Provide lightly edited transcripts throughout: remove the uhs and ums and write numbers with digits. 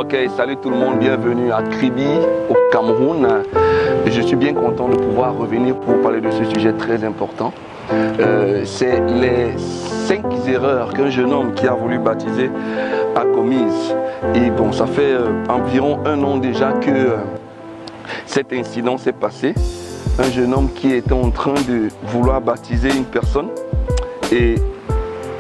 Ok, salut tout le monde, bienvenue à Kribi au Cameroun. Je suis bien content de pouvoir revenir pour parler de ce sujet très important. C'est les 5 erreurs qu'un jeune homme qui a voulu baptiser a commises. Et bon, ça fait environ 1 an déjà que cet incident s'est passé. Un jeune homme qui était en train de vouloir baptiser une personne et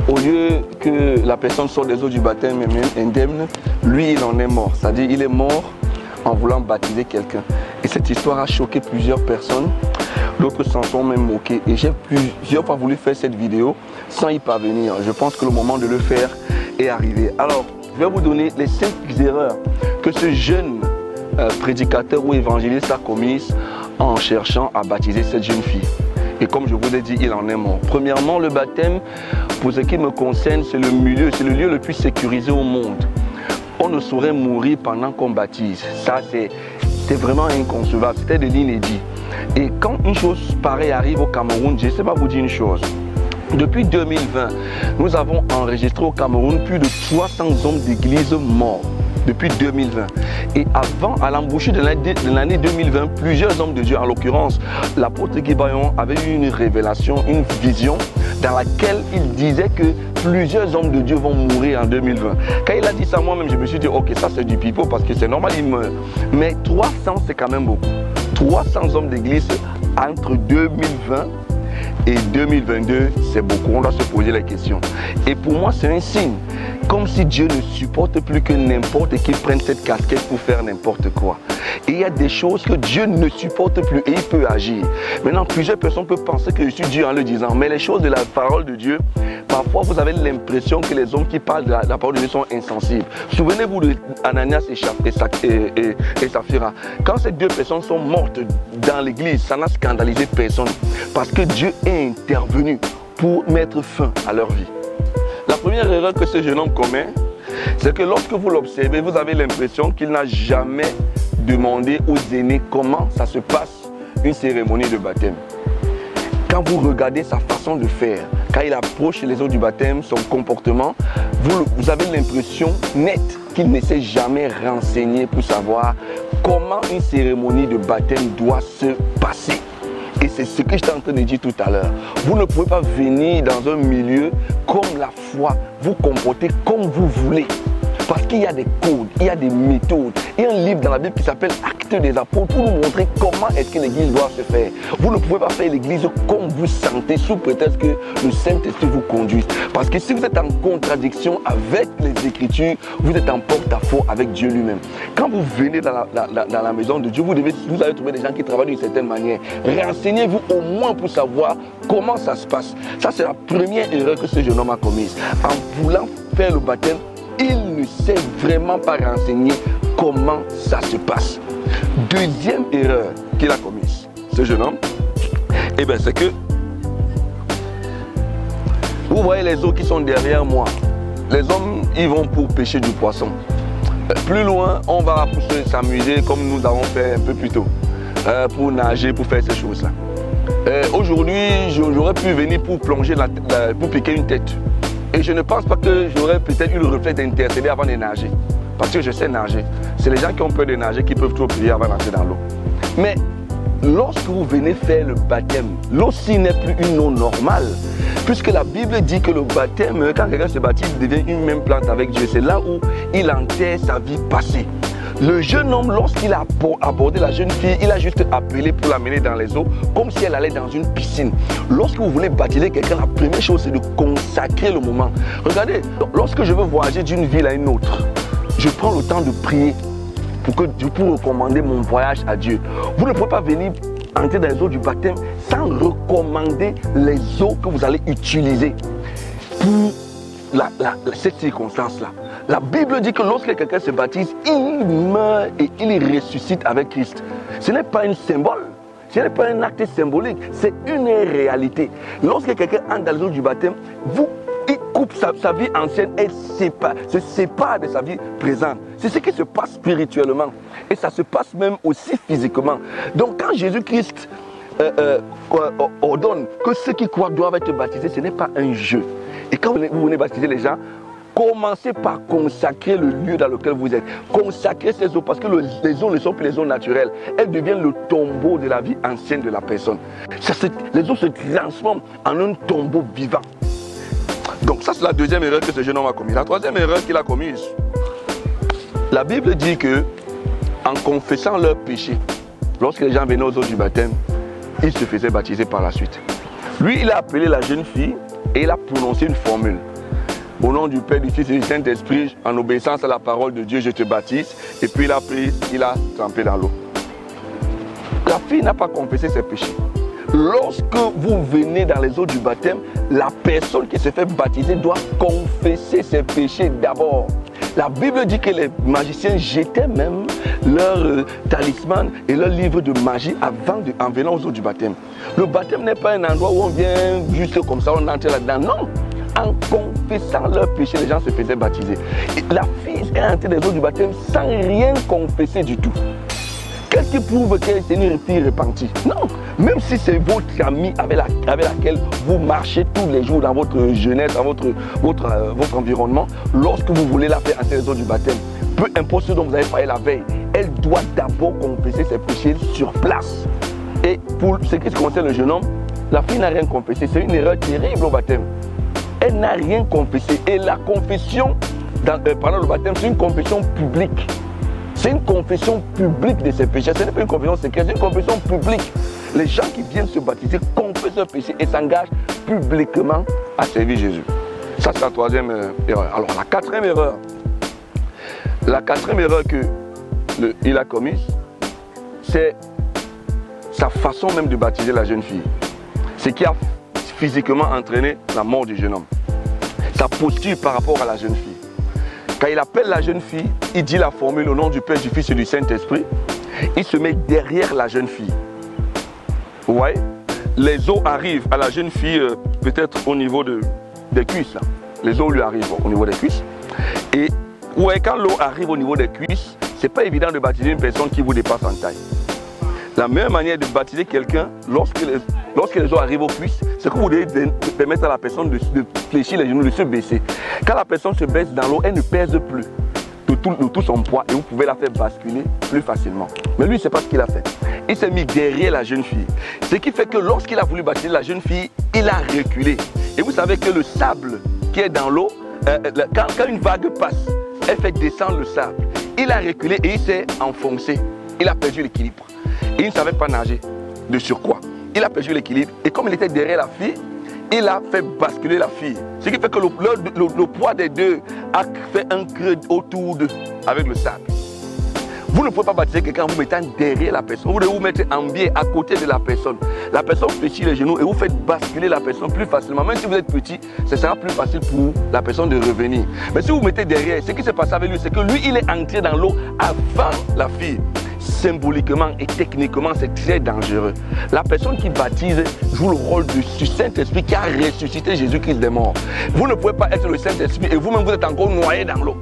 au lieu que la personne sorte des eaux du baptême et même indemne, lui il en est mort. C'est-à-dire il est mort en voulant baptiser quelqu'un. Et cette histoire a choqué plusieurs personnes. D'autres s'en sont même moqués. Et j'ai plusieurs fois voulu faire cette vidéo sans y parvenir. Je pense que le moment de le faire est arrivé. Alors, je vais vous donner les 5 erreurs que ce jeune prédicateur ou évangéliste a commises en cherchant à baptiser cette jeune fille. Et comme je vous l'ai dit, il en est mort. Premièrement, le baptême, pour ce qui me concerne, c'est le lieu le plus sécurisé au monde. On ne saurait mourir pendant qu'on baptise. Ça, c'est vraiment inconcevable. C'était de l'inédit. Et quand une chose pareille arrive au Cameroun, je ne sais pas vous dire une chose. Depuis 2020, nous avons enregistré au Cameroun plus de 300 hommes d'église morts. Depuis 2020. Et avant, à l'embouchure de l'année 2020, plusieurs hommes de Dieu, en l'occurrence, l'apôtre Guy Bayon avait eu une révélation, une vision, dans laquelle il disait que plusieurs hommes de Dieu vont mourir en 2020. Quand il a dit ça, moi-même, je me suis dit, ok, ça c'est du pipeau, parce que c'est normal, il meurt. Mais 300, c'est quand même beaucoup. 300 hommes d'église entre 2020 et 2022, c'est beaucoup. On doit se poser la question. Et pour moi, c'est un signe. Comme si Dieu ne supporte plus que n'importe qui prenne cette casquette pour faire n'importe quoi. Et il y a des choses que Dieu ne supporte plus et il peut agir. Maintenant, plusieurs personnes peuvent penser que je suis Dieu en le disant. Mais les choses de la parole de Dieu, parfois vous avez l'impression que les hommes qui parlent de la parole de Dieu sont insensibles. Souvenez-vous d'Ananias et Saphira. Quand ces 2 personnes sont mortes dans l'église, ça n'a scandalisé personne. Parce que Dieu est intervenu pour mettre fin à leur vie. La première erreur que ce jeune homme commet, c'est que lorsque vous l'observez, vous avez l'impression qu'il n'a jamais demandé aux aînés comment ça se passe une cérémonie de baptême. Quand vous regardez sa façon de faire, quand il approche les eaux du baptême, son comportement, vous avez l'impression nette qu'il ne s'est jamais renseigné pour savoir comment une cérémonie de baptême doit se passer. Et c'est ce que j'étais en train de dire tout à l'heure. Vous ne pouvez pas venir dans un milieu comme la foi, vous comporter comme vous voulez. Parce qu'il y a des codes, il y a des méthodes. Il y a un livre dans la Bible qui s'appelle Actes des Apôtres pour nous montrer comment est-ce que l'église doit se faire. Vous ne pouvez pas faire l'église comme vous sentez sous prétexte que le Saint-Esprit vous conduise. Parce que si vous êtes en contradiction avec les Écritures, vous êtes en porte-à-faux avec Dieu lui-même. Quand vous venez dans la maison de Dieu, vous allez trouver des gens qui travaillent d'une certaine manière. Renseignez-vous au moins pour savoir comment ça se passe. Ça, c'est la première erreur que ce jeune homme a commise. En voulant faire le baptême, il ne sait vraiment pas renseigner comment ça se passe. Deuxième erreur qu'il a commise, ce jeune homme, c'est que vous voyez les eaux qui sont derrière moi. Les hommes, ils vont pour pêcher du poisson. Plus loin, on va s'amuser comme nous avons fait un peu plus tôt, pour nager, pour faire ces choses-là. Aujourd'hui, j'aurais pu venir pour plonger, pour piquer une tête. Et je ne pense pas que j'aurais peut-être eu le réflexe d'intercéder avant de nager. Parce que je sais nager. C'est les gens qui ont peur de nager qui peuvent trop prier avant d'entrer dans l'eau. Mais lorsque vous venez faire le baptême, l'eau ci n'est plus une eau normale. Puisque la Bible dit que le baptême, quand quelqu'un se baptise, il devient une même plante avec Dieu. C'est là où il enterre sa vie passée. Le jeune homme, lorsqu'il a abordé la jeune fille, il a juste appelé pour l'amener dans les eaux, comme si elle allait dans une piscine. Lorsque vous voulez baptiser quelqu'un, la première chose, c'est de consacrer le moment. Regardez, lorsque je veux voyager d'une ville à une autre, je prends le temps de prier pour recommander mon voyage à Dieu. Vous ne pouvez pas venir entrer dans les eaux du baptême sans recommander les eaux que vous allez utiliser pour cette circonstance-là. La Bible dit que lorsque quelqu'un se baptise, il meurt et il ressuscite avec Christ. Ce n'est pas un symbole, ce n'est pas un acte symbolique, c'est une réalité. Lorsque quelqu'un entre dans les eaux du baptême, il coupe sa vie ancienne et se sépare de sa vie présente. C'est ce qui se passe spirituellement et ça se passe même aussi physiquement. Donc quand Jésus-Christ ordonne que ceux qui croient doivent être baptisés, ce n'est pas un jeu. Et quand vous venez baptiser les gens, Commencez par consacrer le lieu dans lequel vous êtes. Consacrez ces eaux parce que les eaux ne sont plus les eaux naturelles. Elles deviennent le tombeau de la vie ancienne de la personne. Les eaux se transforment en un tombeau vivant. Donc ça c'est la deuxième erreur que ce jeune homme a commise. La troisième erreur qu'il a commise, la Bible dit que en confessant leurs péchés, lorsque les gens venaient aux eaux du baptême, ils se faisaient baptiser par la suite. Lui, il a appelé la jeune fille et il a prononcé une formule. Au nom du Père, du Fils et du Saint-Esprit, en obéissance à la parole de Dieu, je te baptise. Et puis il a pris, il a trempé dans l'eau. La fille n'a pas confessé ses péchés. Lorsque vous venez dans les eaux du baptême, la personne qui se fait baptiser doit confesser ses péchés d'abord. La Bible dit que les magiciens jetaient même leur talisman et leur livre de magie en venant aux eaux du baptême. Le baptême n'est pas un endroit où on vient juste comme ça, on entre là-dedans. Non! En confessant leurs péchés, les gens se faisaient baptiser. Et la fille est entrée dans les eaux du baptême sans rien confesser du tout. Qu'est-ce qui prouve qu'elle est une fille repentie? Non, même si c'est votre amie avec laquelle vous marchez tous les jours dans votre jeunesse, dans votre environnement, lorsque vous voulez la faire entrer dans les eaux du baptême, peu importe ce dont vous avez parlé la veille, elle doit d'abord confesser ses péchés sur place. Et pour ce qui concerne le jeune homme, la fille n'a rien confessé. C'est une erreur terrible au baptême. Elle n'a rien confessé. Et la confession pendant le baptême, c'est une confession publique. C'est une confession publique de ses péchés. Ce n'est pas une confession secrète, c'est une confession publique. Les gens qui viennent se baptiser confessent leurs péchés et s'engagent publiquement à servir Jésus. Ça, c'est la troisième erreur. Alors, la quatrième erreur qu'il a commise, c'est sa façon même de baptiser la jeune fille. Ce qui a physiquement entraîné la mort du jeune homme. Sa posture par rapport à la jeune fille. Quand il appelle la jeune fille, il dit la formule au nom du Père, du Fils et du Saint-Esprit. Il se met derrière la jeune fille. Vous voyez? Les eaux arrivent à la jeune fille peut-être au niveau des cuisses. Là. Les eaux lui arrivent au niveau des cuisses. Et ouais, quand l'eau arrive au niveau des cuisses, c'est pas évident de baptiser une personne qui vous dépasse en taille. La meilleure manière de baptiser quelqu'un, lorsque les eaux arrivent aux cuisses, c'est que vous devez permettre à la personne de fléchir les genoux, de se baisser. Quand la personne se baisse dans l'eau, elle ne pèse plus de tout son poids et vous pouvez la faire basculer plus facilement. Mais lui, c'est pas ce qu'il a fait. Il s'est mis derrière la jeune fille. Ce qui fait que lorsqu'il a voulu baptiser la jeune fille, il a reculé. Et vous savez que le sable qui est dans l'eau, quand une vague passe, elle fait descendre le sable. Il a reculé et il s'est enfoncé. Il a perdu l'équilibre. Et il ne savait pas nager de surcroît. Il a perdu l'équilibre et comme il était derrière la fille, il a fait basculer la fille. Ce qui fait que le poids des deux a fait un creux autour d'eux avec le sable. Vous ne pouvez pas baptiser quelqu'un en vous mettant derrière la personne. Vous devez vous mettre en biais à côté de la personne. La personne fléchit les genoux et vous faites basculer la personne plus facilement. Même si vous êtes petit, ce sera plus facile pour la personne de revenir. Mais si vous mettez derrière, ce qui s'est passé avec lui, c'est que lui, il est entré dans l'eau avant la fille. Symboliquement et techniquement, c'est très dangereux. La personne qui baptise joue le rôle du Saint-Esprit qui a ressuscité Jésus-Christ des morts. Vous ne pouvez pas être le Saint-Esprit et vous-même vous êtes encore noyé dans l'eau.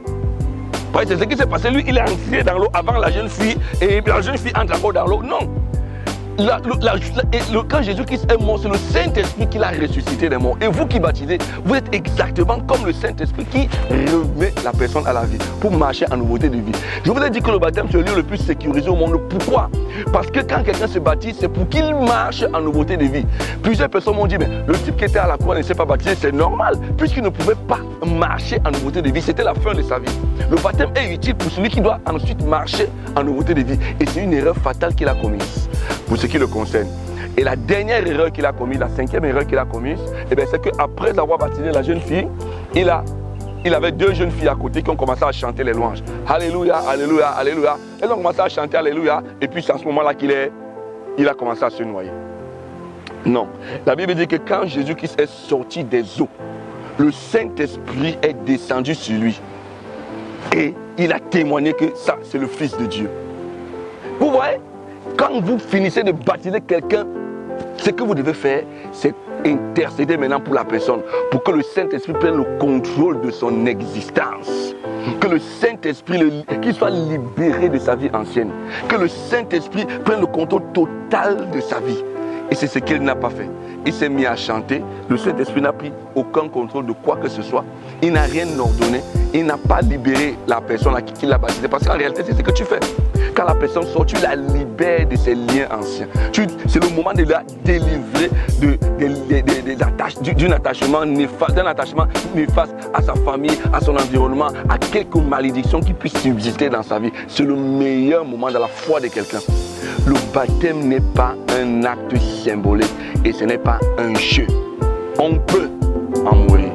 C'est ce qui s'est passé. Lui, il est entré dans l'eau avant la jeune fille et la jeune fille entre encore dans l'eau. Non. Quand Jésus-Christ est mort, c'est le Saint-Esprit qui l'a ressuscité des morts. Et vous qui baptisez, vous êtes exactement comme le Saint-Esprit qui remet la personne à la vie pour marcher en nouveauté de vie. Je vous ai dit que le baptême, c'est le lieu le plus sécurisé au monde. Pourquoi? Parce que quand quelqu'un se baptise, c'est pour qu'il marche en nouveauté de vie. Plusieurs personnes m'ont dit, mais le type qui était à la croix ne s'est pas baptisé, c'est normal, puisqu'il ne pouvait pas marcher en nouveauté de vie. C'était la fin de sa vie. Le baptême est utile pour celui qui doit ensuite marcher en nouveauté de vie. Et c'est une erreur fatale qu'il a commise pour ce qui le concerne. Et la dernière erreur qu'il a commise, la cinquième erreur qu'il a commise, c'est qu'après avoir baptisé la jeune fille, il avait deux jeunes filles à côté qui ont commencé à chanter les louanges. Alléluia, alléluia, alléluia. Elles ont commencé à chanter alléluia. Et puis c'est à ce moment-là qu'il a commencé à se noyer. Non. La Bible dit que quand Jésus-Christ est sorti des eaux, le Saint-Esprit est descendu sur lui. Et il a témoigné que ça, c'est le Fils de Dieu. Vous voyez? Quand vous finissez de baptiser quelqu'un, ce que vous devez faire, c'est intercéder maintenant pour la personne, pour que le Saint-Esprit prenne le contrôle de son existence. Que le Saint-Esprit, qu'il soit libéré de sa vie ancienne. Que le Saint-Esprit prenne le contrôle total de sa vie. Et c'est ce qu'il n'a pas fait. Il s'est mis à chanter. Le Saint-Esprit n'a pris aucun contrôle de quoi que ce soit. Il n'a rien ordonné. Il n'a pas libéré la personne à qui l'a baptisé. Parce qu'en réalité, c'est ce que tu fais. Quand la personne sort, tu la libères de ses liens anciens. C'est le moment de la délivrer d'un attachement néfaste à sa famille, à son environnement, à quelques malédictions qui puissent subsister dans sa vie. C'est le meilleur moment de la foi de quelqu'un. Le baptême n'est pas un acte symbolique et ce n'est pas un jeu. On peut en mourir.